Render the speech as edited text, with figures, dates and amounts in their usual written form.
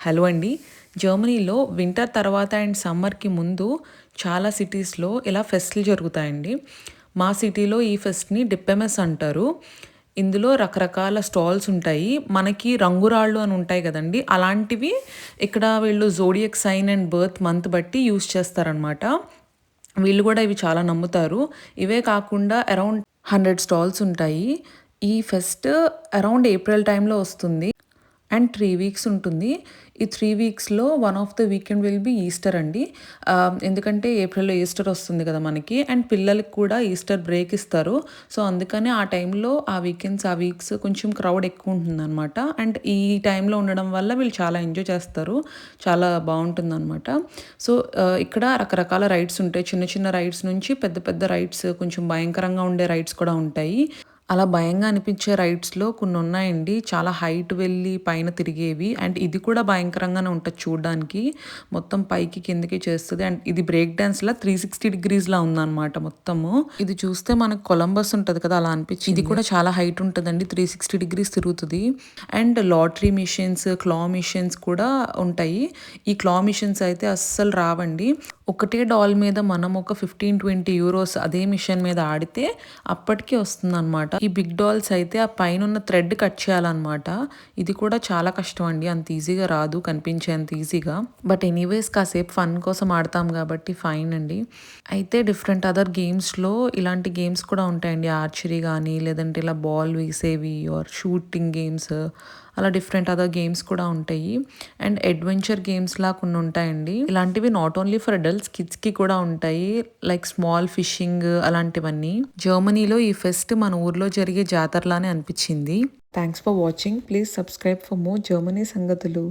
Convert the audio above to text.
Hello అండి. జర్మనీలో winter తర్వాత అండ్ సమ్మర్‌కి ముందు చాలా సిటీస్‌లో ఇలా ఫెస్ట్‌లు జరుగుతాయండి. మా సిటీలో ఈ ఫెస్ట్‌ని డిప్పెమస్ అంటారు. ఇందులో రకరకాల స్టాల్స్ ఉంటాయి. మనకి రంగురాళ్ళు అని ఉంటాయి గదండీ! అలాంటివి ఇక్కడ వీళ్ళు zodiac sign and birth month బట్టి యూజ్ చేస్తారనమాట. వీళ్ళు గూడా ఇవి చాలా నమ్ముతారు. ఇవే కాకుండా అరౌండ్ 100 స్టాల్స్ ఉంటాయి. ఈ ఫెస్ట్ అరౌండ్ ఏప్రిల్ టైంలో వస్తుంది. అండ్ 3 వీక్స్ ఉంటుంది. ఈ 3 వీక్స్‌లో one of the weekend will be Easter అండి. ఎందుకంటే ఏప్రిల్‌లో ఈస్టర్ వస్తుంది కదా మనకి. అండ్ పిల్లలకి కూడా ఈస్టర్ బ్రేక్ ఇస్తారు. సో, అందుకని ఆ టైంలో ఆ వీకెండ్స్, ఆ వీక్స్ కొంచెం క్రౌడ్ ఎక్కువ ఉంటుందనమాట. అండ్ ఈ టైంలో ఉండడం వల్ల వీళ్ళు చాలా ఎంజాయ్ చేస్తారు. చాలా బావుంటుందనమాట. సో, ఇక్కడ రకరకాల రైడ్స్ ఉంటాయి. చిన్న చిన్న రైడ్స్ నుంచి పెద్ద పెద్ద రైడ్స్, కొంచెం భయంకరంగా ఉండే రైడ్స్ కూడా ఉంటాయి. అలా భయంగా అనిపించే రైడ్స్‌లో కొన్నున్నాయండి. చాలా హైట్ వెళ్ళి పైన తిరిగేవి. అండ్ ఇది కూడా భయంకరంగానే ఉంటది చూడ్డానికి. మొత్తం పైకి, కిందకి చేస్తది. అండ్ ఇది బ్రేక్ డాన్స్‌లా 360 డిగ్రీస్‌లా ఉందనమాట మొత్తము. ఇది చూస్తే మనకు కొలంబస్ ఉంటది కదా! అలా అనిపించింది. ఇది కూడా చాలా హైట్ ఉంటదండి. 360 డిగ్రీస్ తిరుగుతది. అండ్ లాటరీ మిషన్స్, క్లా మిషన్స్ కూడా ఉంటాయి. ఈ క్లా మిషన్స్ అయితే అస్సలు రావండి. ఒకటే డాల్ మీద మనం ఒక 15, 20 యూరోస్ అదే మిషన్ మీద ఆడితే అప్పటికి వస్తుందనమాట. ఈ బిగ్ డాల్స్ అయితే ఆ పైనున్న థ్రెడ్ కట్ చేయాలన్నమాట. ఇది కూడా చాలా కష్టం అండి. అంత ఈజీగా రాదు కనిపించేంత ఈజీగా. బట్ ఎనీవేస్ కాసేపు ఫన్ కోసం ఆడతాం కాబట్టి ఫైన్ అండి. అయితే డిఫరెంట్ అదర్ గేమ్స్‌లో ఇలాంటి గేమ్స్ కూడా ఉంటాయండి. ఆర్చరీ గానీ, లేదంటే ఇలా బాల్ వేసేవి ఆర్ షూటింగ్ గేమ్స్ అలా డిఫరెంట్ అదర్ గేమ్స్ కూడా ఉంటాయి. అండ్ అడ్వెంచర్ గేమ్స్‌లా కొన్ని ఉంటాయండి. ఇలాంటివి నాట్ ఓన్లీ ఫర్ అడల్ట్స్, కిడ్స్‌కి కూడా ఉంటాయి. లైక్ స్మాల్ ఫిషింగ్ అలాంటివన్నీ. జర్మనీలో ఈ ఫెస్ట్ మన ఊర్లో జరిగే జాతరలానే అనిపించింది. Thanks for watching. Please subscribe for more Germany సంగతులు.